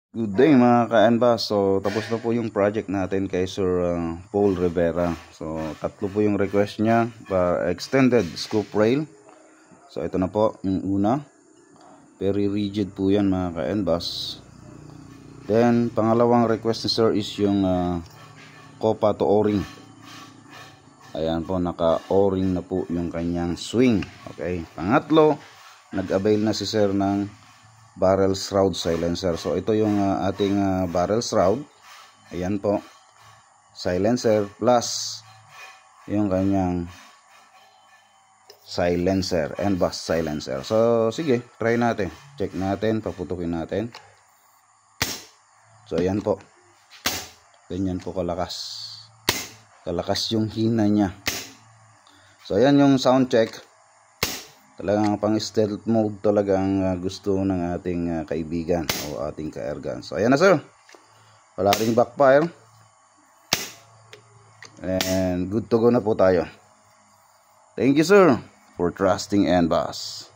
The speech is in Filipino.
Good day mga ka-Enbas. So tapos na po yung project natin kay Sir Paul Rivera. So tatlo po yung request niya para extended scoop rail. So ito na po yung una. Very rigid po yan mga ka-Enbas. Then pangalawang request ni Sir is yung Copa to O-ring. Ayan po, naka-O-ring na po yung kanyang swing. Okay. Pangatlo, nag-avail na si Sir ng barrel shroud silencer. So ito yung ating barrel shroud. Ayan po, silencer plus yung kanyang silencer, Enbas silencer. So sige, try natin, check natin, paputukin natin. So ayan po, ganyan po kalakas yung hina niya. So ayan yung sound check. Talagang pang stealth mode talagang gusto ng ating kaibigan o ating ka-airgun. So ayan na sir, wala ring backfire and good to go na po tayo. Thank you sir for trusting Enbas.